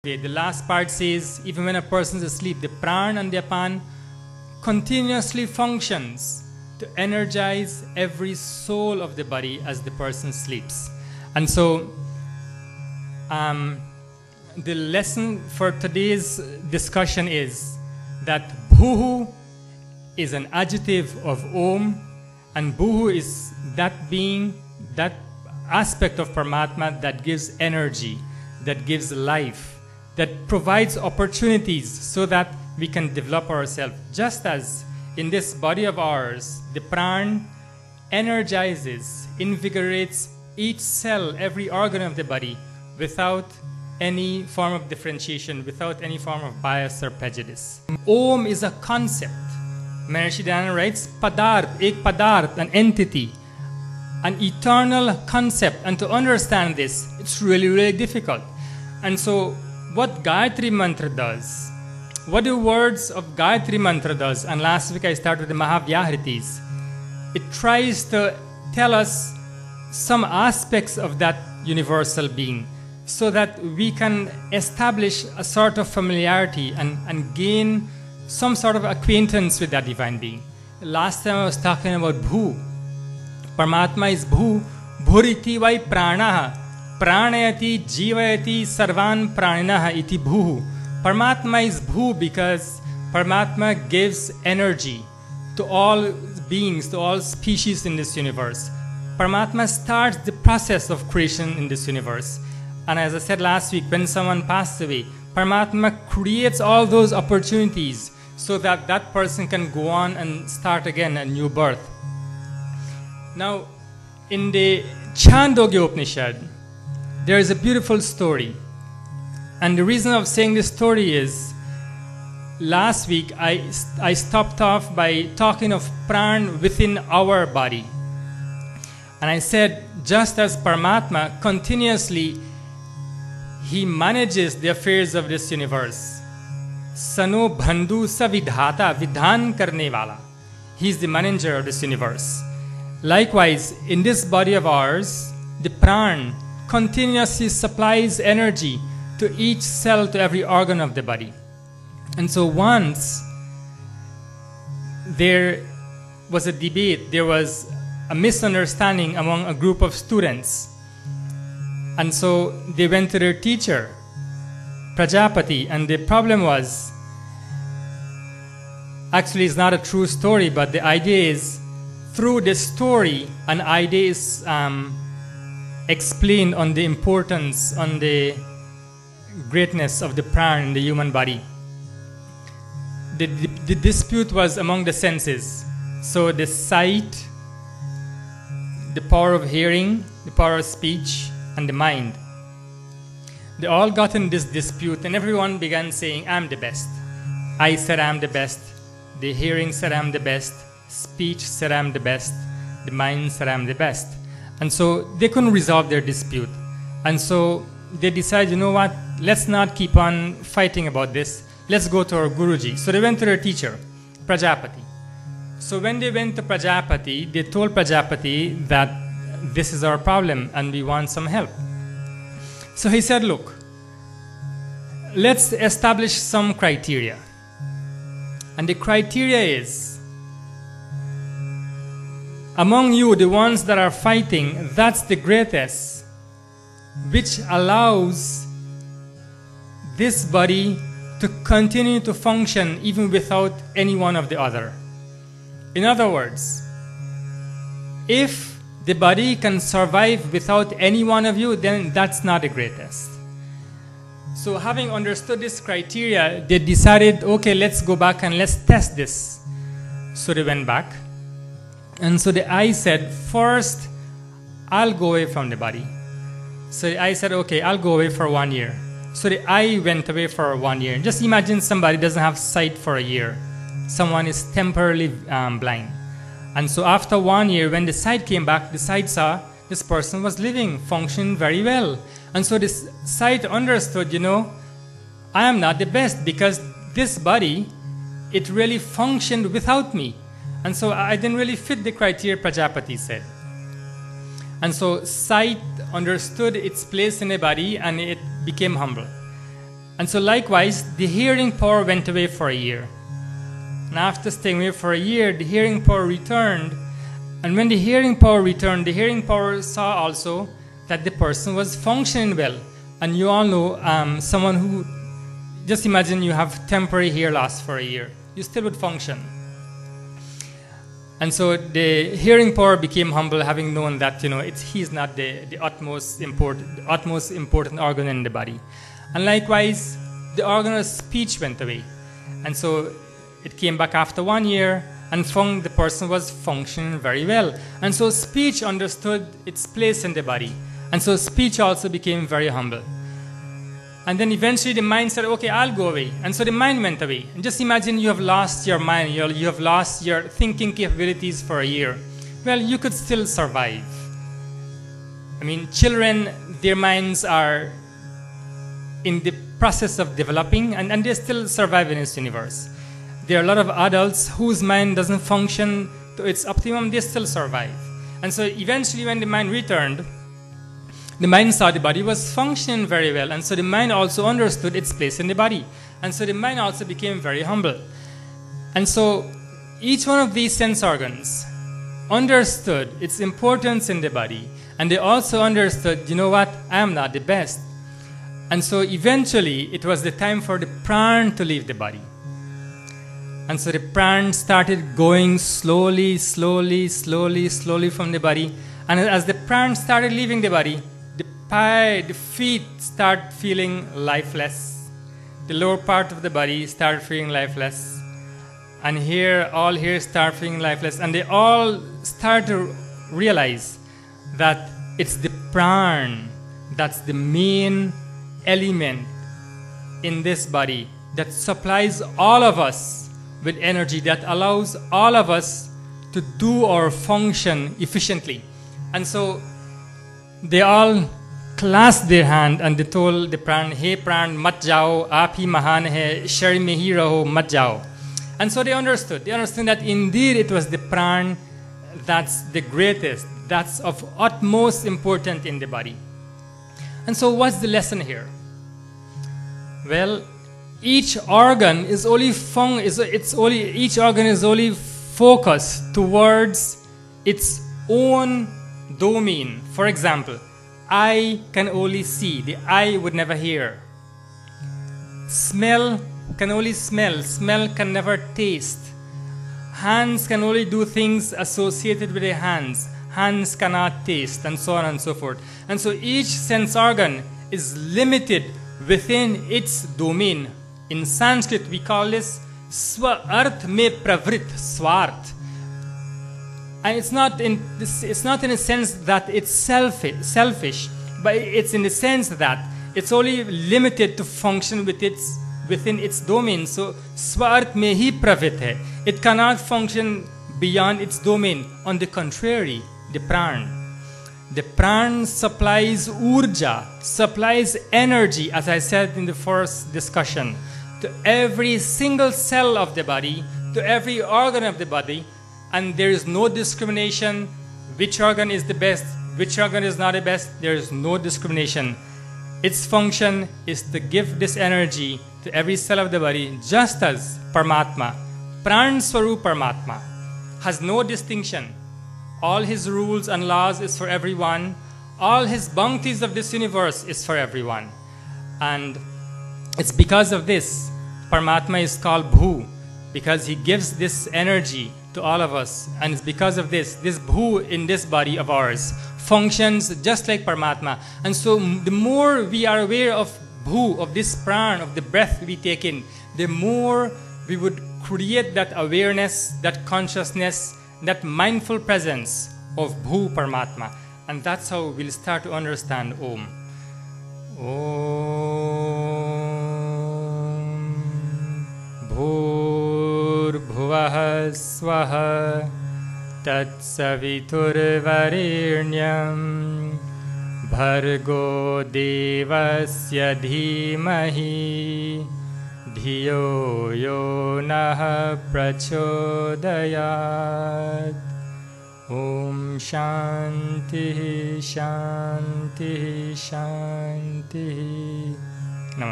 The last part says, even when a person is asleep, the pran and the apan continuously functions to energize every soul of the body as the person sleeps. And so, the lesson for today's discussion is that bhuhu is an adjective of Om, and bhuhu is that being, that aspect of Paramatma that gives energy, that gives life, that provides opportunities so that we can develop ourselves. Just as in this body of ours, the pran energizes, invigorates each cell, every organ of the body without any form of differentiation, without any form of bias or prejudice. Om is a concept. Maharishi Dayananda writes, Padarth, ek Padarth, an entity, an eternal concept. And to understand this, it's really, really difficult. And so, what Gayatri Mantra does, what the words of Gayatri Mantra does, and last week I started with the Mahavyahritis, it tries to tell us some aspects of that universal being so that we can establish a sort of familiarity and gain some sort of acquaintance with that divine being. Last time I was talking about Bhu. Paramatma is Bhu, Bhuriti vai pranaha. Pranayati jivayati sarvan praninaha iti bhuhu. Paramatma is bhu because Paramatma gives energy to all beings, to all species in this universe. Paramatma starts the process of creation in this universe. And as I said last week, when someone passed away, Paramatma creates all those opportunities so that that person can go on and start again a new birth. Now, in the Chandogya Upanishad, there is a beautiful story. And the reason of saying this story is, last week I stopped off by talking of pran within our body. And I said, just as Paramatma continuously, he manages the affairs of this universe. Sano bhandhu sa vidhata, vidhan karne wala. He is the manager of this universe. Likewise, in this body of ours, the pran continuously supplies energy to each cell, to every organ of the body. And so once there was a debate, there was a misunderstanding among a group of students. And so they went to their teacher, Prajapati, and the problem was, actually it's not a true story, but the idea is, through the story, an idea is explained on the importance, on the greatness of the pran in the human body. The dispute was among the senses. So the sight, the power of hearing, the power of speech, and the mind. They all got in this dispute, and everyone began saying, I'm the best. I said I'm the best. The hearing said I'm the best. Speech said I'm the best. The mind said I'm the best. And so they couldn't resolve their dispute. And so they decided, you know what, let's not keep on fighting about this. Let's go to our Guruji. So they went to their teacher, Prajapati. So when they went to Prajapati, they told Prajapati that this is our problem and we want some help. So he said, look, let's establish some criteria. And the criteria is, among you, the ones that are fighting, that's the greatest, which allows this body to continue to function even without any one of the other. In other words, if the body can survive without any one of you, then that's not the greatest. So having understood this criteria, they decided, okay, let's go back and let's test this. So they went back. And so the I said, first, I'll go away from the body. So the I said, okay, I'll go away for 1 year. So the I went away for 1 year. Just imagine somebody doesn't have sight for a year. Someone is temporarily blind. And so after 1 year, when the sight came back, the sight saw this person was living, functioning very well. And so this sight understood, you know, I am not the best because this body, it really functioned without me. And so I didn't really fit the criteria Prajapati said. And so sight understood its place in a body and it became humble. And so likewise, the hearing power went away for a year. And after staying away for a year, the hearing power returned. And when the hearing power returned, the hearing power saw also that the person was functioning well. And you all know someone who, just imagine you have temporary hair loss for a year. You still would function. And so the hearing power became humble, having known that he's not the utmost important organ in the body. And likewise, the organ of speech went away. And so it came back after 1 year, and the person was functioning very well. And so speech understood its place in the body. And so speech also became very humble. And then eventually the mind said, okay, I'll go away. And so the mind went away. And just imagine you have lost your mind, you have lost your thinking capabilities for a year. Well, you could still survive. I mean, children, their minds are in the process of developing, and they still survive in this universe. There are a lot of adults whose mind doesn't function to its optimum, they still survive. And so eventually when the mind returned, the mind saw the body was functioning very well, and so the mind also understood its place in the body. And so the mind also became very humble. And so each one of these sense organs understood its importance in the body, and they also understood, you know what, I am not the best. And so eventually it was the time for the pran to leave the body. And so the pran started going slowly from the body. And as the pran started leaving the body, the feet start feeling lifeless. The lower part of the body started feeling lifeless. And all here start feeling lifeless. And they all start to realize that it's the pran that's the main element in this body that supplies all of us with energy, that allows all of us to do our function efficiently. And so they all clasped their hand and they told the pran, hey pran, mat jao, aap hi mahan hai, shari mein hi raho, mat jao. And so they understood that indeed it was the pran that's the greatest, that's of utmost importance in the body. And so what's the lesson here? Well, each organ is only focused towards its own domain. For example, eye can only see, the eye would never hear. Smell can only smell can never taste. Hands can only do things associated with the hands cannot taste, and so on and so forth. And so each sense organ is limited within its domain. In Sanskrit we call this swa-arth me pravrit, swart. And it's not in a sense that it's selfish, but it's in the sense that it's only limited to function within its domain. So swa-arth me hi pravrit hai. It cannot function beyond its domain. On the contrary, the pran supplies urja, supplies energy, as I said in the first discussion, to every single cell of the body, to every organ of the body, and there is no discrimination. Which organ is the best, which organ is not the best, there is no discrimination. Its function is to give this energy to every cell of the body, just as Paramatma, Pran Swarup Paramatma, has no distinction. All his rules and laws is for everyone. All his bounties of this universe is for everyone. And it's because of this, Paramatma is called Bhu, because he gives this energy to all of us. And it's because of this Bhu in this body of ours functions just like Paramatma. And so the more we are aware of Bhu, of this pran, of the breath we take in, the more we would create that awareness, that consciousness, that mindful presence of Bhu Paramatma. And that's how we'll start to understand Om. Om Bhur Bhuvah Swaha Tat Savitur Varinyam Bhargo Devasya Dhimahi Dhiyo yo nah prachodayat. Om Shanti Shanti Shanti.